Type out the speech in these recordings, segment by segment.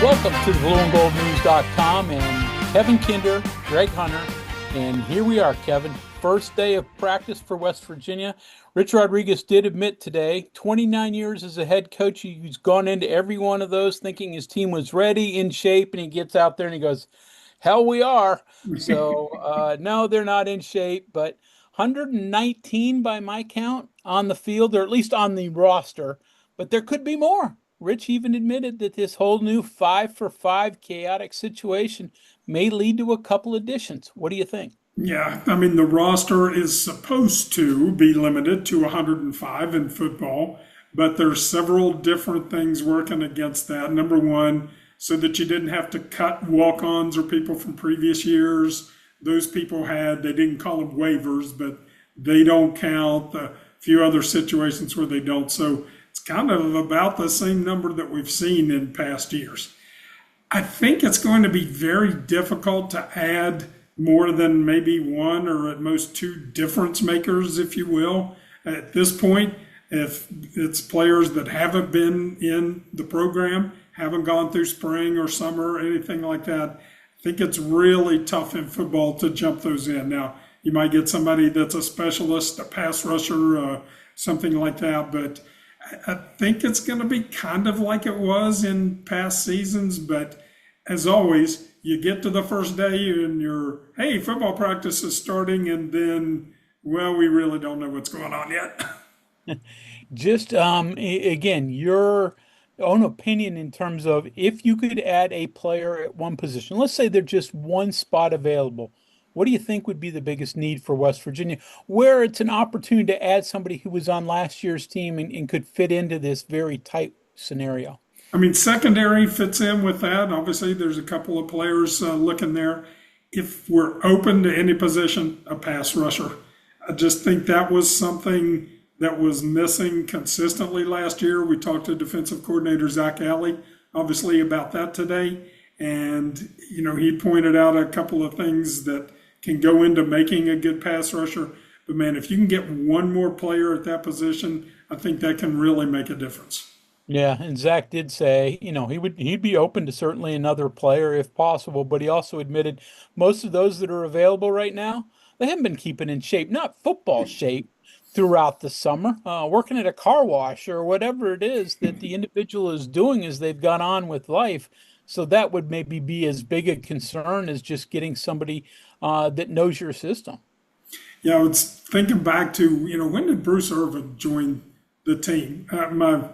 Welcome to the blueandgoldnews.com and Kevin Kinder, Greg Hunter, and here we are, Kevin. First day of practice for West Virginia. Rich Rodriguez did admit today, 29 years as a head coach, he's gone into every one of those thinking his team was ready, in shape, and he gets out there and he goes, hell, we are. So, no, they're not in shape, but 119 by my count on the field, or at least on the roster, but there could be more. Rich even admitted that this whole new 5-for-5 chaotic situation may lead to a couple additions. What do you think? Yeah, I mean, the roster is supposed to be limited to 105 in football, but there's several different things working against that. Number one, so that you didn't have to cut walk-ons or people from previous years. Those people they didn't call them waivers, but they don't count. A few other situations where they don't. So it's kind of about the same number that we've seen in past years. I think it's going to be very difficult to add more than maybe one or at most two difference makers, if you will. At this point, if it's players that haven't been in the program, haven't gone through spring or summer or anything like that, I think it's really tough in football to jump those in. Now, you might get somebody that's a specialist, a pass rusher, something like that, but I think it's going to be kind of like it was in past seasons. But as always, you get to the first day and hey, football practice is starting, and then, well, we really don't know what's going on yet. Just, again, your own opinion in terms of if you could add a player at one position, let's say there's just one spot available. What do you think would be the biggest need for West Virginia, where it's an opportunity to add somebody who was on last year's team and could fit into this very tight scenario? I mean, secondary fits in with that. Obviously, there's a couple of players looking there. If we're open to any position, a pass rusher. I just think that was something that was missing consistently last year. We talked to defensive coordinator Zach Alley, obviously, about that today. And, he pointed out a couple of things that can go into making a good pass rusher. But, man, if you can get one more player at that position, I think that can really make a difference. Yeah, and Zach did say, he'd be open to certainly another player if possible, but he also admitted most of those that are available right now, they haven't been keeping in shape, not football shape, throughout the summer, working at a car wash or whatever it is that the individual is doing as they've gone on with life. So that would maybe be as big a concern as just getting somebody that knows your system. Yeah, I was thinking back to, when did Bruce Irvin join the team? My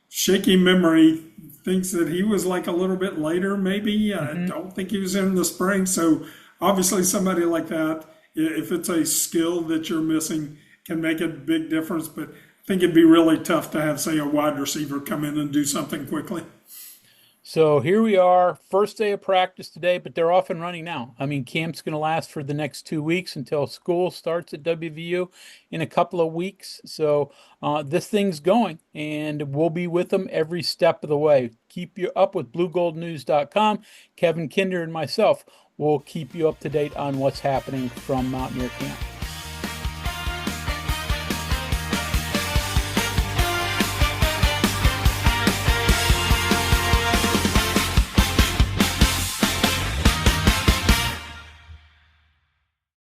shaky memory thinks that he was like a little bit later, maybe. I don't think he was in the spring. So obviously somebody like that, if it's a skill that you're missing, can make a big difference. But I think it'd be really tough to have, say, a wide receiver come in and do something quickly. So here we are, first day of practice today, but they're off and running now. I mean, camp's going to last for the next 2 weeks until school starts at WVU in a couple of weeks. So this thing's going, and we'll be with them every step of the way. Keep you up with bluegoldnews.com. Kevin Kinder and myself will keep you up to date on what's happening from Mountaineer camp.